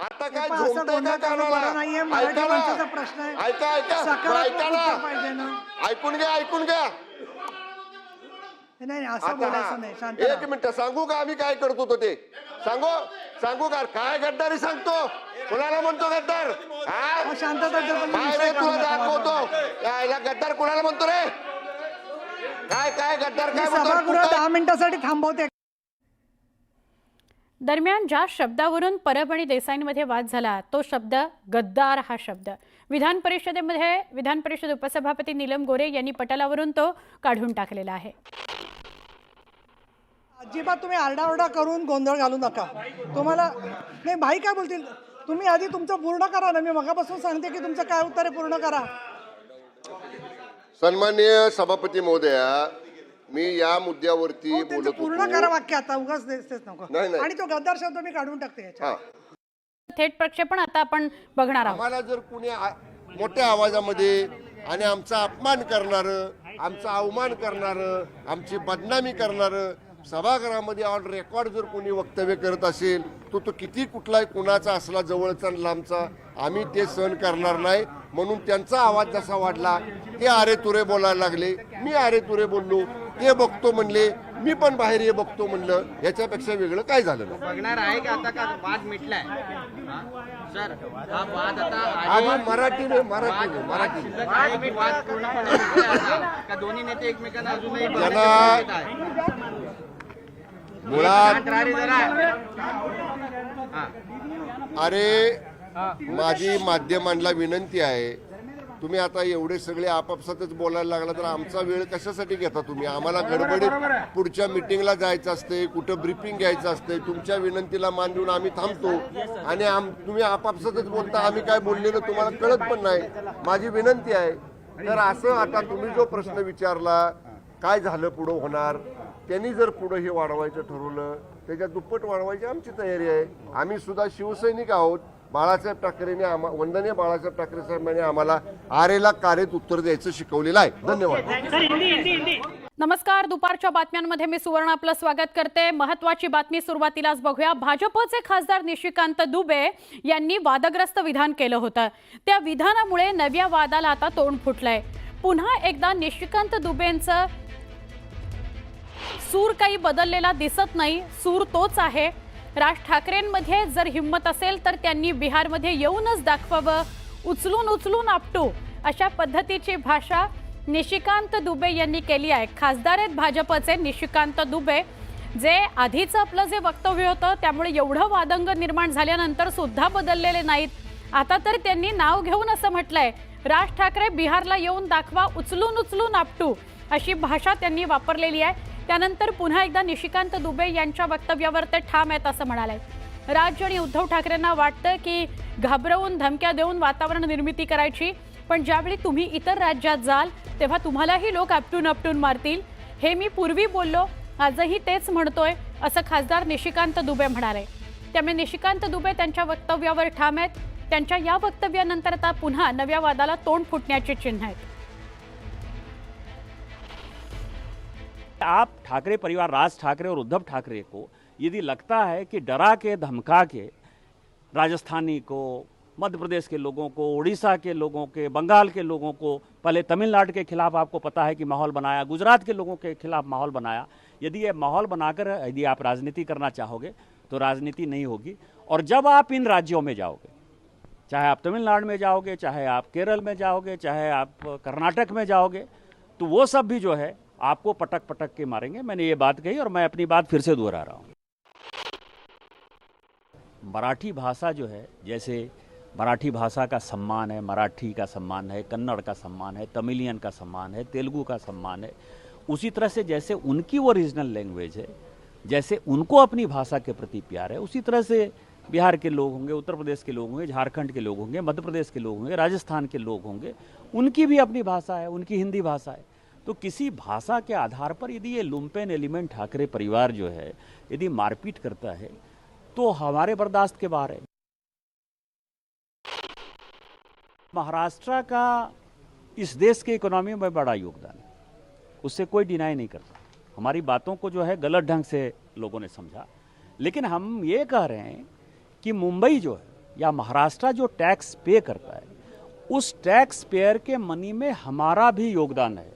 आता काय पण असं झोमतंय गोंधळ का करणं कानाला? बरं नाहीये. मराठी ऐका ना. माणसाचा प्रश्न आहे. ऐका ऐका सकारात्मक ऐका उत्तर ना. पाहिजे ना. ऐकून घ्या ऐकून घ्या. नाही असं आता बोलायचं नाही. शांत एक राहा. मिनिट सांगू का आम्ही काय करत होतो ते सांगू का काय गद्दारी सांगतो कुणाला म्हणतो गद्दार हा? शांतता ठेव, तुम्ही काय विषय रे काढू तुला नका दाखवतो यायला गद्दार कुणाला म्हणतो रे काय गद्दार मी काय म्हणतो तू सभागृह काय? 10 मिनिटासाठी थांबवते. दरम्यान ज्या शब्दावरून परब आणि देसाईंमध्ये वाद झाला तो शब्द गद्दार हा शब्द विधान परिषद उपसभापती नीलम गोरे यांनी पटलावरून तो काढून टाकलेला आहे. अजिबात तुम्ही आरडाओरडा करून गोंधळ घालू नका. तुम्हाला नाही भाई काय बोलतील, तुम्ही आधी तुमचं पूर्ण करा ना. मी मगापासून सांगते की तुमचं काय उत्तर आहे पूर्ण करा. सन्माननीय सभापती महोदया, मी या मुद्द्यावरती हो, त्यांचं बोलत पूर्ण करा होतो. वाक्य आता उगाच तेच नको. नाही. आणि तो गद्दार शब्द मी काढून टाकते याच्यात. हा. थेट प्रक्षेपण आता आपण बघणार आहोत. आम्हाला जर कुणी मोठ्या आवाजामध्ये आणि आमचा अपमान करणारं, आमचा अवमान करणारं, आमची बदनामी करणारं सभागृहामध्ये ऑन रेकॉर्ड जर कोणी वक्तव्य करत असेल तो किती कुठलाही कुणाचा असला जवळचा लांबचा आम्ही ते सहन करणार नाही. म्हणून त्यांचा आवाज जसा वाढला ते आरे तुरे बोलायला लागले, मी आरे तुरे बोललो, ते बघतो म्हणले, मी पण बाहेर हे बघतो म्हणलं. याच्यापेक्षा वेगळं काय झालं नाही. बघणार आहे का आता का वाद मिटलाय सर? हा वाद आता आम्ही मराठीने शिल्लक आहे की वाद पूर्णपणे मिटलाय आता? का दोन्ही नेते एकमेकांना अजूनही ज्यांना येत आहे? मुळात शांत राहा रे जरा. हा. अरे माझी माध्यमांना विनंती आहे, तुम्ही आता एवढे सगळे आपापसातच बोलायला लागला तर आमचा वेळ कशासाठी घेता तुम्ही? आम्हाला गडबडीत पुढच्या मिटिंगला जायचं असते, कुठं ब्रीफिंग घ्यायचं असते. तुमच्या विनंतीला मान देऊन आम्ही थांबतो आणि तुम्ही आपापसातच बोलता. आम्ही काय बोललेलं तुम्हाला कळत पण नाही. माझी विनंती आहे, तर असं आता तुम्ही जो प्रश्न विचारला काय झालं पुढं होणार, त्यांनी जर पुढं हे वाढवायचं ठरवलं त्याच्या दुप्पट वाढवायची आमची तयारी आहे. आम्ही सुद्धा शिवसैनिक आहोत. बाळासाहेब ठाकरेंनी वंदनीय बाळासाहेब ठाकरे साहेबांनी आम्हाला आरेला कारेत उत्तर द्यायचं शिकवलेलं आहे. धन्यवाद. नमस्कार, दुपारच्या बातम्यांमध्ये मी सुवर्ण आपलं स्वागत करते. महत्त्वाची बातमी सुरुवातीलाच बघूया. भाजपचे खासदार निशिकांत दुबे यांनी वादग्रस्त विधान केलं होतं. त्या विधानामुळे नव्या वादाला आता तोंड फुटलंय. पुन्हा एकदा निशिकांत दुबेंचं सूर काही बदललेला दिसत नाही. सूर तोच आहे. राज ठाकरेंमध्ये जर हिंमत असेल तर त्यांनी बिहारमध्ये येऊनच दाखवावं. उचलून आपटू अशा पद्धतीची भाषा निशिकांत दुबे यांनी केली आहे. खासदार आहेत भाजपचे निशिकांत दुबे, जे आधीचं आपलं जे वक्तव्य होतं त्यामुळे एवढं वादंग निर्माण झाल्यानंतर सुद्धा बदललेले नाहीत. आता तर त्यांनी नाव घेऊन असं म्हटलंय, राज ठाकरे बिहारला येऊन दाखवा, उचलून आपटू अशी भाषा त्यांनी वापरलेली आहे. त्यानंतर पुन्हा एकदा निशिकांत दुबे यांच्या वक्तव्यावर ते ठाम आहेत असं म्हणाले. राज्य आणि उद्धव ठाकरेंना वाटतं की घाबरवून धमक्या देऊन वातावरण निर्मिती करायची, पण ज्यावेळी तुम्ही इतर राज्यात जाल तेव्हा तुम्हालाही लोक आपटून मारतील. हे मी पूर्वी बोललो, आजही तेच म्हणतोय असं खासदार निशिकांत दुबे म्हणाले. त्यामुळे निशिकांत दुबे त्यांच्या वक्तव्यावर ठाम आहेत. त्यांच्या या वक्तव्यानंतर आता पुन्हा नव्या वादाला तोंड फुटण्याची चिन्ह आहेत. आप ठाकरे परिवार, राज ठाकरे और उद्धव ठाकरे को यदि लगता है कि डरा के धमका के राजस्थानी को, मध्य प्रदेश के लोगों को, उड़ीसा के लोगों के, बंगाल के लोगों को, पहले तमिलनाडु के खिलाफ आपको पता है कि माहौल बनाया, गुजरात के लोगों के खिलाफ माहौल बनाया, यदि ये माहौल बनाकर यदि आप राजनीति करना चाहोगे तो राजनीति नहीं होगी. और जब आप इन राज्यों में जाओगे, चाहे आप तमिलनाडु में जाओगे, चाहे आप केरल में जाओगे, चाहे आप कर्नाटक में जाओगे, तो वो सब भी जो है आपको पटक के मारेंगे. मैंने ये बात कही और मैं अपनी बात फिर से दोहरा रहा हूँ. मराठी भाषा जो है, जैसे मराठी भाषा का सम्मान है, मराठी का सम्मान है, कन्नड़ का सम्मान है, तमिलियन का सम्मान है, तेलुगु का सम्मान है, उसी तरह से जैसे उनकी वो रीजनल लैंग्वेज है, जैसे उनको अपनी भाषा के प्रति प्यार है, उसी तरह से बिहार के लोग होंगे, उत्तर प्रदेश के लोग होंगे, झारखंड के लोग होंगे, मध्य प्रदेश के लोग होंगे, राजस्थान के लोग होंगे, उनकी भी अपनी भाषा है, उनकी हिंदी भाषा है. तो किसी भाषा के आधार पर यदि ये लुम्पेन एलिमेंट ठाकरे परिवार जो है यदि मारपीट करता है तो हमारे बर्दाश्त के बाहर है. महाराष्ट्र का इस देश के इकोनॉमी में बड़ा योगदान है, उससे कोई डिनाई नहीं करता. हमारी बातों को जो है गलत ढंग से लोगों ने समझा, लेकिन हम ये कह रहे हैं कि मुंबई जो है या महाराष्ट्र जो टैक्स पे करता है, उस टैक्स पेयर के मनी में हमारा भी योगदान है।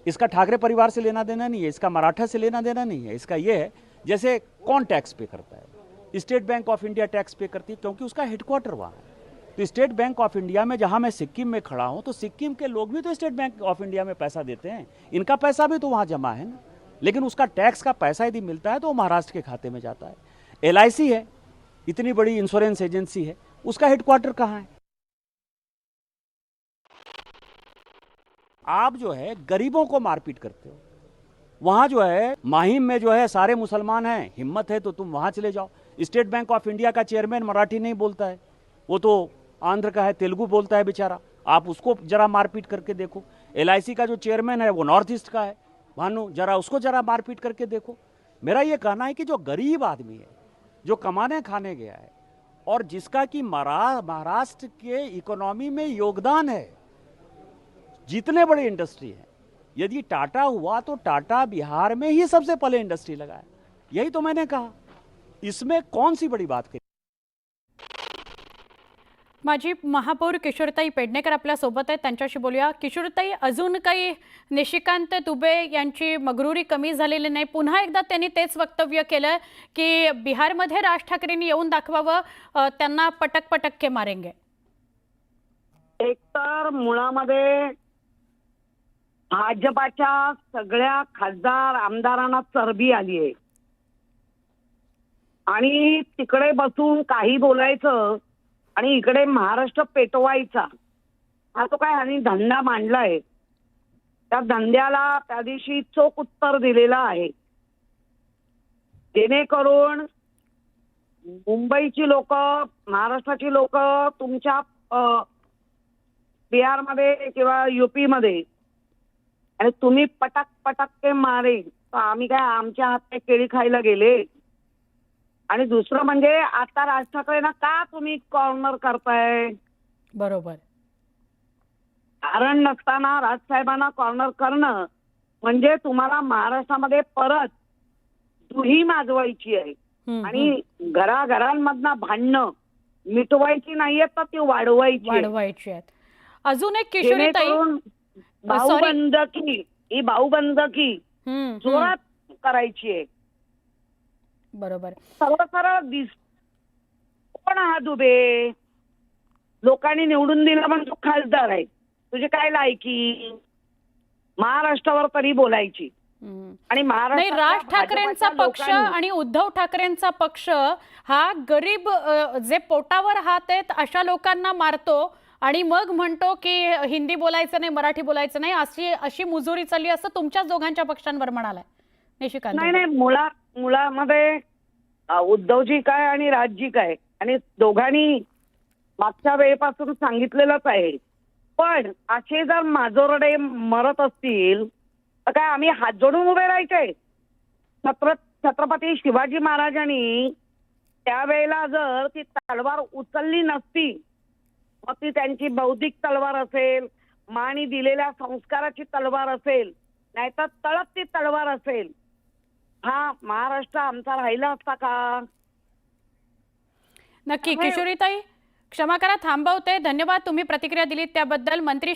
इसका ठाकरे परिवार से लेना देना नहीं है, इसका मराठा से लेना देना नहीं है। इसका यह है जैसे कौन टैक्स पे करता है। State Bank of India tax pay करती है क्योंकि उसका हेडक्वार्टर वहाँ है। तो स्टेट बैंक ऑफ इंडिया में, जहाँ मैं सिक्किम में खड़ा हूँ, तो सिक्किम के लोग भी तो स्टेट बैंक ऑफ इंडिया में पैसा देते हैं, इनका पैसा भी तो वहाँ जमा है ना। लेकिन उसका टैक्स का पैसा यदि मिलता है तो वो महाराष्ट्र के खाते में जाता है। LIC है, इतनी बड़ी इंश्योरेंस एजेंसी है, उसका हेडक्वार्टर कहाँ है? आप जो है गरीबों को मारपीट करते हो। वहां जो है माहिम में जो है सारे मुसलमान हैं, हिम्मत है तो तुम वहां चले जाओ। स्टेट बैंक ऑफ इंडिया का चेयरमैन मराठी नहीं बोलता है, वो तो आंध्र का है, तेलुगु बोलता है बेचारा, आप उसको जरा मारपीट करके देखो। LIC का जो चेयरमैन है वो नॉर्थ ईस्ट का है, भानु, जरा उसको जरा मारपीट करके देखो। मेरा ये कहना है कि जो गरीब आदमी है, जो कमाने खाने गया है और जिसका कि महाराष्ट्र के इकोनॉमी में योगदान है, जितने बड़े इंडस्ट्री है, यदि टाटा हुआ तो टाटा बिहार में ही सबसे पहले इंडस्ट्री लगाया। यही तो मैंने कहा, इसमें कौन सी बड़ी बात करी। माजी महापौर किशोरताई पेडणेकर आपल्या सोबत आहेत, त्यांच्याशी बोलूया। किशोरताई, अजून काही निशिकांत दुबे यांची मगरुरी कमी झालेली नाही। पुन्हा एकदा त्यांनी तेच वक्तव्य केलं की बिहारमध्ये राज ठाकरेंनी येऊन दाखवावं, त्यांना पटक पटक के मारेंगे। एकतर मुळामध्ये भाजपाच्या सगळ्या खासदार आमदारांना चरबी आली आहे आणि तिकडे बसून काही बोलायचं आणि इकडे महाराष्ट्र पेटवायचा, हा तो काय आणि धंदा मांडलाय। त्या धंद्याला त्या दिवशी चोख उत्तर दिलेलं आहे, जेणेकरून मुंबईची लोक, महाराष्ट्राची लोक तुमच्या बिहारमध्ये किंवा UP मध्ये आणि तुम्ही पटक पटक के मारे, तर आम्ही काय आमच्या हात केळी खायला गेले। आणि दुसरं म्हणजे आता राज ठाकरेंना का तुम्ही कॉर्नर करताय? बरोबर, कारण नसताना राजसाहेबांना कॉर्नर करणं म्हणजे तुम्हाला महाराष्ट्रामध्ये परत दुही माजवायची आहे आणि घराघरांमधनं भांडणं मिटवायची नाहीये, तर ती वाढवायची आहेत। अजून एक किशोरीताई, भाऊबंदकी, ही भाऊबंदकी जोरात करायची आहे। बरोबर, सरळ सरळ कोण हा दुबे? लोकांनी निवडून दिला पण तो खासदार आहे, तुझी काय लायकी महाराष्ट्रावर तरी बोलायची? आणि नाही, राज ठाकरेंचा पक्ष आणि उद्धव ठाकरेंचा पक्ष हा गरीब, जे पोटावर हात आहेत अशा लोकांना मारतो आणि मग म्हणतो की हिंदी बोलायचं नाही, मराठी बोलायचं नाही, अशी मुजोरी चालली, असं तुमच्याच दोघांच्या पक्षांवर म्हणालाय निशिकांत। नाही, मुळामध्ये उद्धवजी काय आणि राजजी काय, आणि दोघांनी मागच्या वेळेपासून सांगितलेलंच आहे। पण असे जर माजोरडे मरत असतील तर काय आम्ही हात जोडून उभे राहायचे? छत्रपती शिवाजी महाराजांनी त्यावेळेला जर ती तलवार उचलली नसती, मग ती त्यांची बौद्धिक तलवार असेल, मानी दिलेल्या संस्काराची तलवार असेल, नाहीतर तळप ती तलवार असेल, हा महाराष्ट्र आमचा राहिला असता का? नक्की किशोरीताई, क्षमा करा थांबवते। धन्यवाद, तुम्ही प्रतिक्रिया दिलीत त्याबद्दल। मंत्री